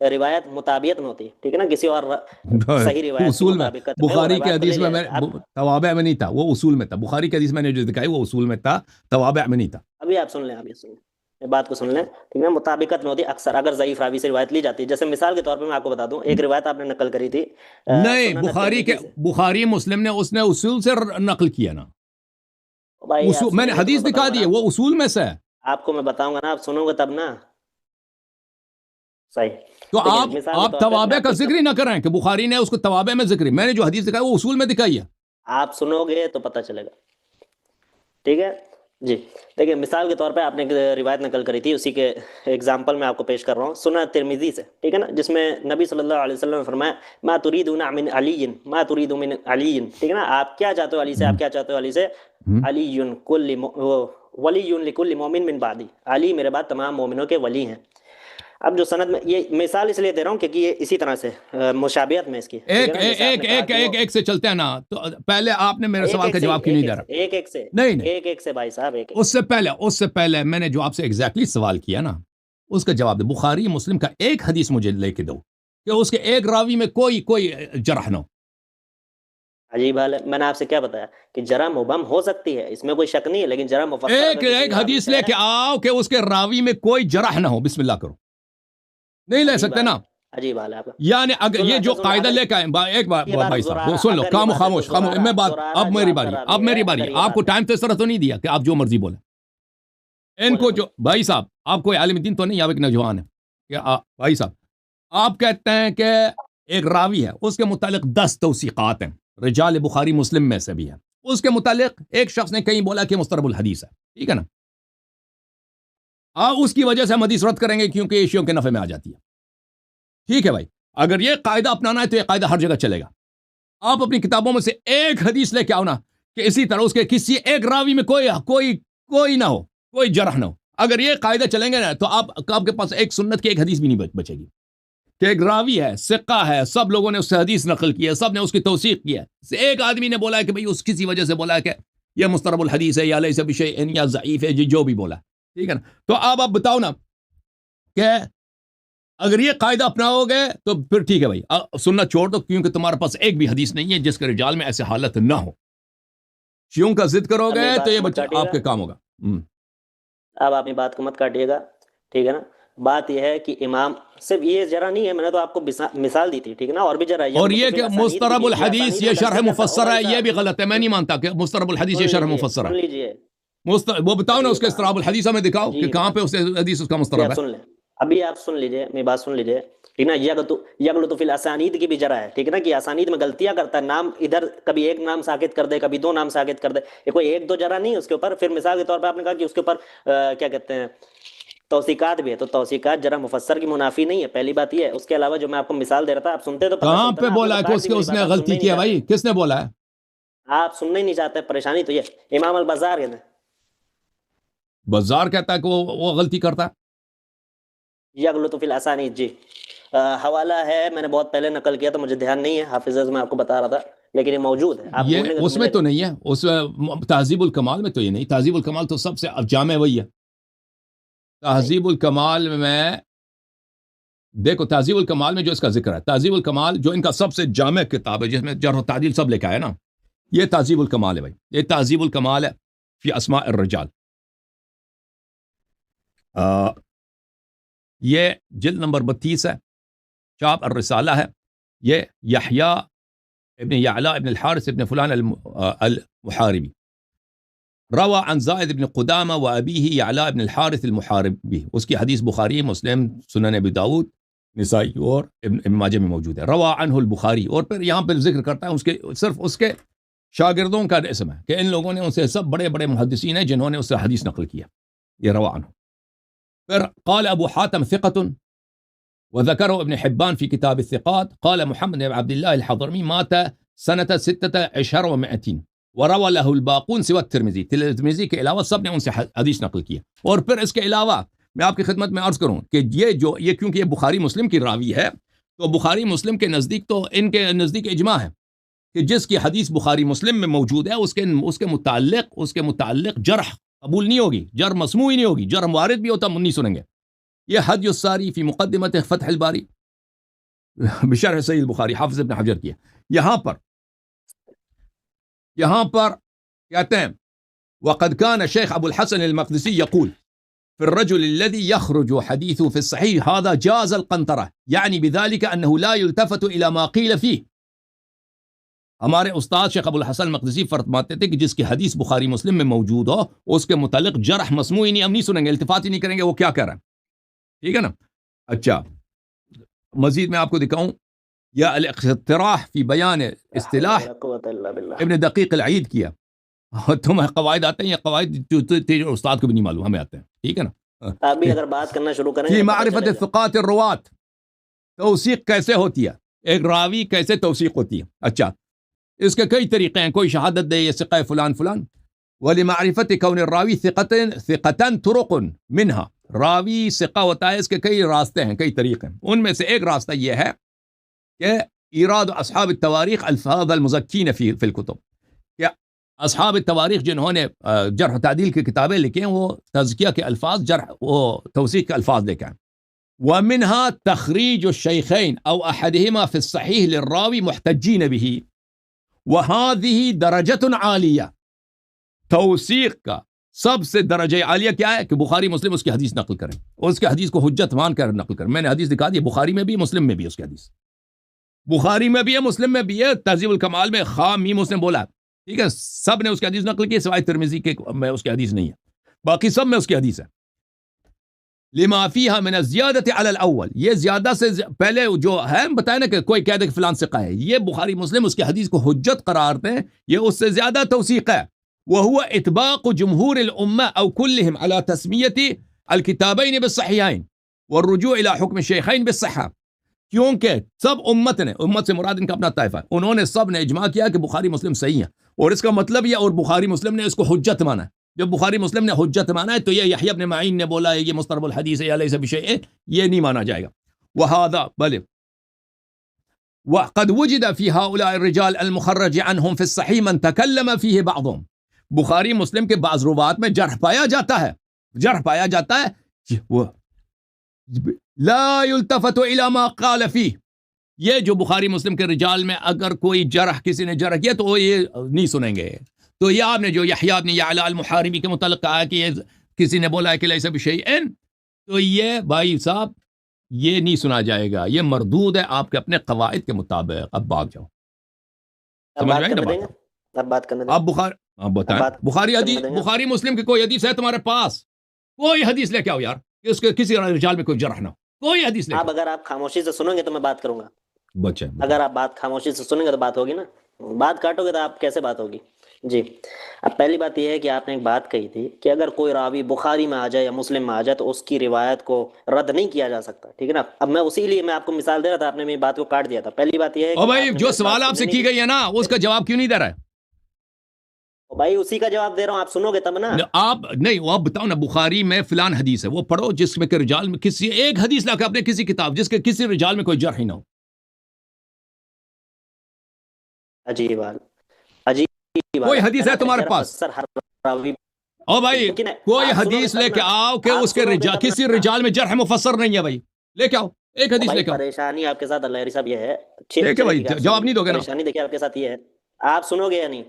روایت مطابقت میں ہوتی ہے، ٹھیک ہے نا، کسی اور صحیح روایت کی اصول میں مطابقت میں وہ بخاری کی روایت کو لے حدیث میں جائے گا۔ توابع میں نہیں تھا، وہ اصول میں تھا۔ بخاری کی حدیث میں نے جو دکھائی وہ اصول میں تھا، توابع میں نہیں تھا۔ ابھی آپ سن لیں، یہ بات کو سن لیں، ٹھیک ہے، مطابقت میں ہوتی ہے اکثر اگر ضعیف راوی سے روایت لی جاتی ہے۔ جیسے مثال کے طور پہ میں آپ کو بتا دوں، ایک روایت آپ نے نقل کری تھی نہیں، سنن بخاری کے ترمذی سے۔ بخاری مسلم نے اس نے اصول سے نقل کیا نا، بھائی آپ میں نے سنیں گے تو حدیث میں دکھا بتاؤں دی گا ہے، نا، وہ اصول میں سے ہے۔ آپ کو میں بتاؤں گا نا، آپ سنو گے تب نا، صحیح۔ تو دیکھیں مثال کے آپ طور پہ میں توابع آپ کا کو ذکر ہی نہ کریں کہ بخاری نے اس کو توابع میں ذکر، میں نے جو حدیث دکھائی وہ اصول میں دکھائی ہے۔ آپ سنو گے تو پتہ چلے گا، ٹھیک ہے جی۔ دیکھیں مثال کے طور پہ آپ نے ایک روایت نقل کری تھی، اسی کے ایگزامپل میں آپ کو پیش کر رہا ہوں سنن ترمذی سے، ٹھیک ہے نا، جس میں نبی صلی اللہ علیہ وسلم نے فرمایا ما تريدون من علی، ما تريد من علی، ٹھیک ہے نا، آپ کیا چاہتے ہو علی سے، آپ کیا چاہتے ہو علی سے، علی کل ولی لکل مومن من بعدی، علی میرے بعد تمام مومنوں کے ولی ہیں۔ اب جو سند میں یہ مثال اس لیے دے رہا ہوں کیونکہ یہ اسی طرح سے مشابہت میں اس کی، ٹھیک ہے نا، جیسے آپ نے کہا کہ وہ ایک سے چلتے ہیں نا، تو پہلے آپ نے میرے سوال کا جواب کیوں نہیں دے رہا؟ ایک سے نہیں، ایک سے بھائی صاحب، ایک اس سے پہلے میں نے جو آپ سے ایگزیکٹلی سوال کیا نا، اس کا جواب دے۔ بخاری مسلم کا ایک حدیث مجھے لے کے دو کہ اس کے ایک راوی میں کوئی جرح نہ ہو۔ عجیب حال ہے، میں نے آپ سے کیا بتایا کہ جرح مبہم ہو سکتی ہے، اس میں کوئی شک نہیں ہے، لیکن جرح مفسر اگر کسی ایک راوی حدیث سے لے ہے، کے آؤ کہ اس کے راوی میں کوئی جرح نہ ہو، بسم اللہ کرو۔ نہیں لے سکتے نا، عجیب حال ہے آپ کا۔ یعنی اگر یہ جو قاعدہ لے کے آئے، ایک بات بھائی صاحب وہ سن لو، خاموش، میں بات، اب میری باری، آپ کو ٹائم تو اس طرح تو نہیں دیا کہ آپ جو مرضی بولیں۔ ان کو جو بھائی صاحب، آپ کوئی عالم دین تو نہیں، آپ ایک نوجوان ہے کہ بھائی صاحب آپ کہتے ہیں کہ ایک راوی ہے، اس کے متعلق 10 توثیقات ہیں، رجال بخاری مسلم میں سے بھی ہے، اس کے متعلق ایک شخص نے کہیں بولا کہ مسترب الحدیث ہے، ٹھیک ہے نا، اس کی وجہ سے ہم حدیث رد کریں گے کیونکہ یہ شیعوں کے نفع میں آ جاتی ہے۔ ٹھیک ہے بھائی، اگر یہ قاعدہ اپنانا ہے تو یہ قاعدہ ہر جگہ چلے گا۔ آپ اپنی کتابوں میں سے ایک حدیث لے کے آؤ نا کہ اسی طرح اس کے کسی ایک راوی میں کوئی نہ ہو، کوئی جرح نہ ہو۔ اگر یہ قاعدہ چلیں گے نا تو آپ کے پاس ایک سنت کی ایک حدیث بھی نہیں بچے گی کہ ایک راوی ہے، ثقہ ہے، سب لوگوں نے اس سے حدیث نقل کی ہے، سب نے اس کی توثیق کی ہے، ایک آدمی نے بولا ہے کہ بھئی اس کسی وجہ سے بولا ہے کہ یہ مسترب الحدیث ہے یا لیس بشیء یا ضعیف ہے، جو بھی بولا، ٹھیک ہے نا، تو آپ بتاؤ نا کہ اگر یہ قاعدہ اپناؤ گے تو پھر ٹھیک ہے بھائی، سنت چھوڑ دو کیونکہ تمہارے پاس ایک بھی حدیث نہیں ہے جس کے رجال میں ایسے حالت نہ ہو۔ شیعوں کا ضد کرو گے تو یہ بچہ آپ کے کام ہوگا۔ اب آپ بات کو مت کاٹیے گا، ٹھیک ہے نا۔ بات یہ ہے کہ امام صرف یہ جرح نہیں ہے، میں نے تو آپ کو مثال دی تھی، ٹھیک ہے نا، اور بھی جرح ہے، اور یہ کہ مسترب الحدیث یہ شرح مفسر ہے، یہ بھی غلط ہے، میں نہیں مانتا کہ مسترب الحدیث یہ شرح مفسر ہے۔ سن لیجیے، وہ بتاؤ نا اس کے استراب الحدیث ہمیں دکھاؤ کہ کہاں پہ اس حدیث اس کا مسترب ہے۔ سن لیں، ابھی آپ سن لیجیے، میری بات سن لیجیے، ٹھیک ہے نا۔ یغلط فی الاسانید کی بھی جرح ہے، ٹھیک ہے نا، کہ اسانید میں غلطیاں کرتا ہے، نام ادھر کبھی ایک نام ساکت کر دے، کبھی 2 نام ساکت کر دے، یہ کوئی ایک دو جرح نہیں ہے اس کے اوپر۔ پھر مثال کے طور پہ آپ نے کہا کہ اس کے اوپر کیا کہتے ہیں توثیقات بھی ہے، تو توثیقات جرح مفسر کی منافی نہیں ہے، پہلی بات یہ ہے۔ اس کے علاوہ جو میں آپ کو مثال دے رہا تھا، آپ سنتے تو کہاں پہ بولا ہے کہ اس نے غلطی کی ہے بھائی؟ کس نے بولا ہے؟ آپ سننا ہی نہیں چاہتے، پریشانی تو یہ امام البزار کہتے ہیں، بزار کہتا ہے کہ وہ غلطی کرتا ہے۔ یغلط فی الاسانید، جی حوالہ ہے، میں نے بہت پہلے نقل کیا تو مجھے دھیان نہیں ہے، حافظ میں آپ کو بتا رہا تھا، لیکن یہ موجود ہے، آپ یہ اس میں تو نہیں ہے، اس تہذیب الکمال میں تو یہ نہیں، تہذیب الکمال تو سب سے جامع وہی ہے۔ تہذیب الکمال میں دیکھو، تہذیب الکمال میں جو اس کا ذکر ہے، تہذیب الکمال جو ان کا سب سے جامع کتاب ہے، جس میں جرح و تعدیل سب لکھا ہے نا، یہ تہذیب الکمال ہے بھائی، یہ تہذیب الکمال ہے فی اسماء الرجال۔ یہ جلد نمبر 32 ہے، چاپ الرسالہ ہے۔ یہ یحییٰ ابن یعلا ابن الحارث ابن فلان المحاربی روى عن زائد ابن قدامہ و ابیہ یعلا ابن الحارث المحاربی، اس کی حدیث بخاری، مسلم، سنن ابی داؤد، نسائی اور ابن ماجہ میں موجود ہے۔ روى عنہ البخاری، اور پھر یہاں پہ ذکر کرتا ہے اس کے صرف اس کے شاگردوں کا اسم ہے کہ ان لوگوں نے ان سے سب بڑے بڑے محدثین ہیں جنہوں نے اس سے حدیث نقل کیا، یہ روى عنہ۔ پھر قال ابو حاتم ثقۃ وذكره ابن حبان في كتاب الثقات، قال محمد بن عبد الله الحضرمي مات سنة 16 و200 وروى له الباقون سوى الترمذي، ترمذی کے علاوہ سب نے ان سے حدیث نقل کیا۔ اور پھر اس کے علاوہ میں آپ کی خدمت میں عرض کروں کہ یہ کیونکہ یہ بخاری مسلم کی راوی ہے، تو بخاری مسلم کے نزدیک، تو ان کے نزدیک اجماع ہے کہ جس کی حدیث بخاری مسلم میں موجود ہے اس کے متعلق جرح قبول نہیں ہوگی، جرح مسموع ہی نہیں ہوگی، جرح وارد بھی ہوتا ہم نہیں سنیں گے۔ یہ حدی الساری فی مقدمت فتح الباری، بشرح صحیح البخاری حافظ ابن حجر کی ہے. یہاں پر کہتے ہیں وقد كان شیخ ابو الحسن المقدسی یقول في الرجل الذي يخرج حديثه في الصحيح هذا جاز القنطرة يعني بذلك أنه لا يلتفت إلى ما قيل فيه. ہمارے استاد شیخ ابو الحسن مقدسی فرماتے تھے کہ جس کی حدیث بخاری مسلم میں موجود ہو اس کے متعلق جرح مسموعی نہیں، ہم نہیں سنیں گے، التفات ہی نہیں کریں گے وہ کیا کہہ رہا ہے. ٹھیک ہے نا. اچھا مزید میں آپ کو دکھاؤں یا الاقتراح فی بیان اصطلاح ابن دقیق العید کیا. تمہیں قواعد آتے ہیں یا قواعد استاد کو بھی نہیں معلوم، ہمیں آتے ہیں. ٹھیک ہے نا. آپ بھی اگر بات کرنا شروع کریں فی معرفت الثقات الروات، توثیق کیسے ہوتی ہے، ایک راوی کیسے توثیق ہوتی ہے. اچھا اس کے کئی طریقے ہیں، کوئی شہادت دے یہ ثقہ فلان فلان. ولمعرفت کون الراوی ثقتا طرق منها، راوی ثقہ ہوتا ہے اس کے کئی راستے ہیں، کئی طریقے ہیں. ان میں سے ایک راستہ یہ ہے کہ ایراد اصحاب التواریخ الفاظ المزکین فی الکتب، کہ اصحاب التواریخ جنہوں نے جرح و تعدیل کی کتابیں لکھی ہیں وہ تزکیہ کے الفاظ، جرح و توثیق کے الفاظ لے کے آئیں. ومنها تخریج الشیخین او احدهما فی الصحیح للراوی محتجین به، وهذه درجۃ عالیہ. توثیق کا سب سے درجہ عالیہ کیا ہے کہ بخاری مسلم اس کی حدیث نقل کریں، اس کی حدیث کو حجت مان کر نقل کریں. میں نے حدیث دکھا دی، بخاری میں بھی مسلم میں بھی اس کی حدیث، بخاری میں بھی ہے مسلم میں بھی ہے. تہذیب الکمال میں خام ہی مسلم بولا ہے. ٹھیک ہے، سب نے اس کی حدیث نقل کی سوائے ترمذی کے میں اس کی حدیث نہیں ہے، باقی سب میں اس کی حدیث ہے. لما فیہا من الزیادۃ علی الاول، یہ زیادہ سے پہلے جو ہے بتائیں نا کہ کوئی کہہ دے کہ فلان ثقہ ہے، یہ بخاری مسلم اس کی حدیث کو حجت قرار دیں، یہ اس سے زیادہ توثیق ہے. وهو اطباق جمہور الامہ او کلہم علی تسمیۃ الکتابین بالصحیحین والرجوع الى حکم الشیخین بالصحہ. کیونکہ سب امت نے، امت سے مراد ان کا اپنا طائفہ، انہوں نے سب نے اجماع کیا کہ بخاری مسلم صحیح ہے، اور اس کا مطلب یہ، اور بخاری مسلم نے اس کو حجت مانا ہے. جب بخاری مسلم نے حجت مانا ہے تو یہ یحییٰ بن معین نے بولا ہے یہ مسترب الحدیث ہے یا لیس بشیء، یہ نہیں مانا جائے گا. وہذا بل وقد وجد في هؤلاء الرجال المخرج عنهم في الصحيح من تكلم فيه بعضهم. بخاری مسلم کے بعض روات میں جرح پایا جاتا ہے، جرح پایا جاتا ہے، وہ لا يلتفت الى ما قال فيه. یہ جو بخاری مسلم کے رجال میں اگر کوئی جرح کسی نے جرح کیا تو وہ یہ نہیں سنیں گے. تو یہ آپ نے جو یحییٰ بن یعلا المحاربی کے متعلق کہا کہ یہ کسی نے بولا ہے کہ لیس بشیء، تو یہ بھائی صاحب یہ نہیں سنا جائے گا، یہ مردود ہے آپ کے اپنے قواعد کے مطابق. اب بھاگ جاؤ، سمجھ رہے ہیں نا؟ اب بات کرنے دیں. آپ بتائیں بخاری حدیث، بخاری مسلم کی کوئی حدیث ہے تمہارے پاس؟ کوئی حدیث لے کے آؤ یار کہ اس کے کسی رجال میں کوئی جرح نہ ہو، کوئی حدیث لے. اگر آپ خاموشی سے سنو گے تو میں بات کروں گا. بچے اگر آپ بات خاموشی سے سنیں گے تو بات ہوگی نا، بات کاٹو گے تو آپ کیسے بات ہوگی؟ جی اب پہلی بات یہ ہے کہ آپ نے ایک بات کہی تھی کہ اگر کوئی راوی بخاری میں آ جائے یا مسلم میں آ جائے تو اس کی روایت کو رد نہیں کیا جا سکتا. ٹھیک ہے نا. اب میں اسی لیے میں آپ کو مثال دے رہا تھا، آپ نے میری بات کو کاٹ دیا تھا. پہلی بات یہ ہے او بھائی جو سوال آپ سے کی گئی ہے نا اس کا جواب کیوں نہیں دے رہا ہے؟ بھائی اسی کا جواب دے رہا ہوں، آپ سنو گے تب نا. آپ نہیں، وہ آپ بتاؤ نا بخاری میں فلان حدیث ہے، وہ پڑھو جس میں کہ رجال میں کسی ایک حدیث لا کے اپنے کسی کتاب جس کے کسی رجال میں کوئی جرح ہی نہ ہو. عجیب عجیب کوئی حدیث ہے تمہارے پاس؟ سر ہر راوی او بھائی کوئی حدیث لے کے آؤ کہ اس کے رجال کسی رجال میں جرح مفسر نہیں ہے، بھائی لے کے آؤ ایک حدیث لے کے آؤ. پریشانی آپ کے ساتھ اللہ صاحب یہ ہے، ٹھیک ہے بھائی جواب نہیں دو گے نا. پریشانی دیکھیں آپ کے ساتھ یہ ہے، آپ سنو گے یا نہیں؟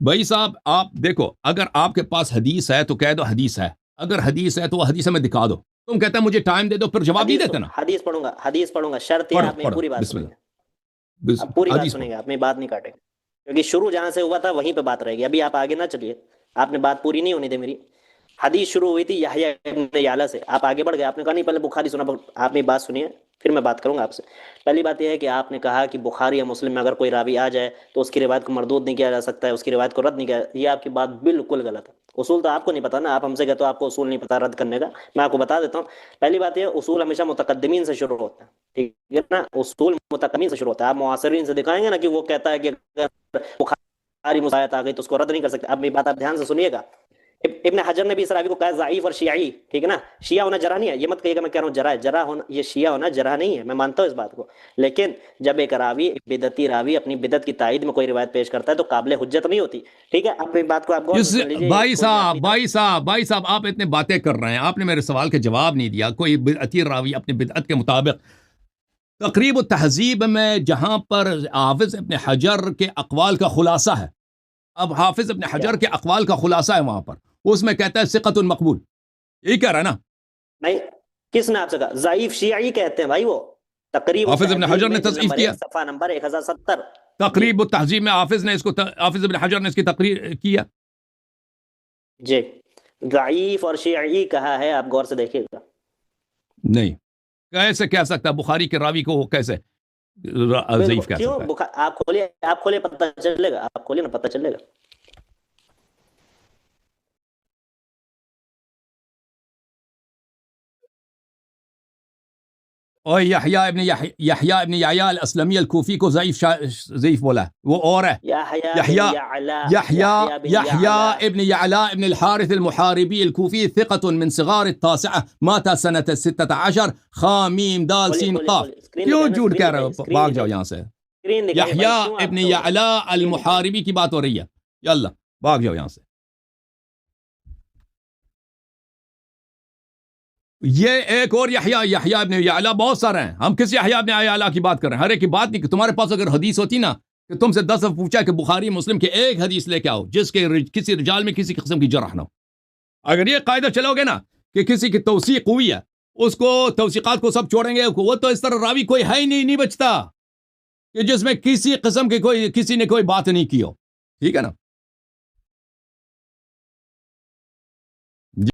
بھائی صاحب آپ دیکھو، اگر آپ کے پاس حدیث ہے تو کہہ دو حدیث ہے، اگر حدیث ہے تو وہ حدیث میں دکھا دو. تم کہتے ہیں مجھے ٹائم دے دو، پھر جواب نہیں دیتے نا. حدیث پڑھوں گا، شرط ہے آپ میری پوری بات سنیں گے، پوری بات سنیں گے، آپ میری بات نہیں کاٹیں گے، کیونکہ شروع جہاں سے ہوا تھا وہیں پہ بات رہے گی. ابھی آپ آگے نہ چلیے، آپ نے بات پوری نہیں ہونے دے میری. حدیث شروع ہوئی تھی یحییٰ بن یعلا سے، آپ آگے بڑھ گئے، آپ نے کہا نہیں پہلے بخاری سنا. آپ میری بات سنیے پھر میں بات کروں گا آپ سے. پہلی بات یہ ہے کہ آپ نے کہا کہ بخاری یا مسلم میں اگر کوئی راوی آ جائے تو اس کی روایت کو مردود نہیں کیا جا سکتا ہے، اس کی روایت کو رد نہیں کیا. یہ آپ کی بات بالکل غلط ہے. اصول تو آپ کو نہیں پتا نا، آپ ہم سے کہتے ہو آپ کو اصول نہیں پتا رد کرنے کا. میں آپ کو بتا دیتا ہوں. پہلی بات یہ، اصول ہمیشہ متقدمین سے شروع ہوتا ہے، ٹھیک ہے نا. اصول متقدمین سے شروع ہوتا ہے. آپ معاصرین سے دکھائیں گے نا کہ وہ کہتا ہے کہ اگر بخاری مسایت آ گئی تو اس کو رد نہیں کر سکتے. اب میری بات آپ دھیان سے سنیے گا. ابن حجر نے بھی اس راوی کو کہا ضعیف اور شیعی، ٹھیک ہے نا. شیعہ ہونا جرح نہیں ہے، یہ مت کہیے گا میں کہہ رہا ہوں جرح ہے. جرح ہونا، یہ شیعہ ہونا جرح نہیں ہے، میں مانتا ہوں اس بات کو. لیکن جب ایک راوی، ایک بدعتی راوی اپنی بدعت کی تائید میں کوئی روایت پیش کرتا ہے تو قابل حجت نہیں ہوتی. ٹھیک ہے. اب بات کو آپ غور سے سن لیجیے. بھائی صاحب آپ اتنے باتیں کر رہے ہیں، آپ نے میرے سوال کا جواب نہیں دیا. کوئی بدعتی راوی اپنے بدعت کے مطابق تقریب التہذیب میں جہاں پر حافظ ابن حجر کے اقوال کا خلاصہ ہے، اب حافظ ابن حجر کے اقوال کا خلاصہ ہے وہاں پر، اس میں کہتا ہے ثقۃ مقبول، یہی کہہ رہا ہے نا؟ نہیں، کس نے آپ سے کہا؟ ضعیف شیعی کہتے ہیں بھائی وہ. تقریب حافظ ابن حجر نے التہذیب میں تضعیف نمبر کیا، ایک، صفحہ نمبر 1070. تقریب التہذیب میں حافظ ابن حجر نے اس کی تقریر کیا. جی ضعیف اور شیعی کہا ہے، آپ غور سے دیکھیے گا. نہیں، کیسے کہہ سکتا ہے بخاری کے راوی کو وہ کیسے ضعیف کہہ کیوں؟ سکتا ہے؟ آپ کھولے پتہ چلے گا، آپ کھولے نا پتہ چلے گا. اور یحییٰ ابن یحییٰ الاسلمی الکوفی کو ضعیف بولا ہے، وہ اور ہے یحییٰ ابن یعلا ابن الحارث المحاربی الکوفی ثقة من صغار التاسعة مات سنة 16 خامیم دال سین قاف. کیوں جھوٹ کہہ رہے ہو؟ بھاگ جاؤ یہاں سے. یحییٰ ابن یعلا المحاربی کی بات ہو رہی ہے، یلا بھاگ جاؤ یہاں سے. یہ ایک اور یحییٰ ابن یعلا، بہت سارے ہیں، ہم کس یحییٰ ابن یعلا کی بات کر رہے ہیں؟ ہر ایک کی بات نہیں. کہ تمہارے پاس اگر حدیث ہوتی نا کہ تم سے 10 دفعہ پوچھا کہ بخاری مسلم کے ایک حدیث لے کے آؤ جس کے کسی رجال میں کسی قسم کی جرح نہ ہو. اگر یہ قاعدہ چلو گے نا کہ کسی کی توثیق ہوئی ہے اس کو توثیقات کو سب چھوڑیں گے، وہ تو اس طرح راوی کوئی ہے ہی نہیں بچتا کہ جس میں کسی قسم کی کسی نے کوئی بات نہیں کی ہو. ٹھیک ہے نا؟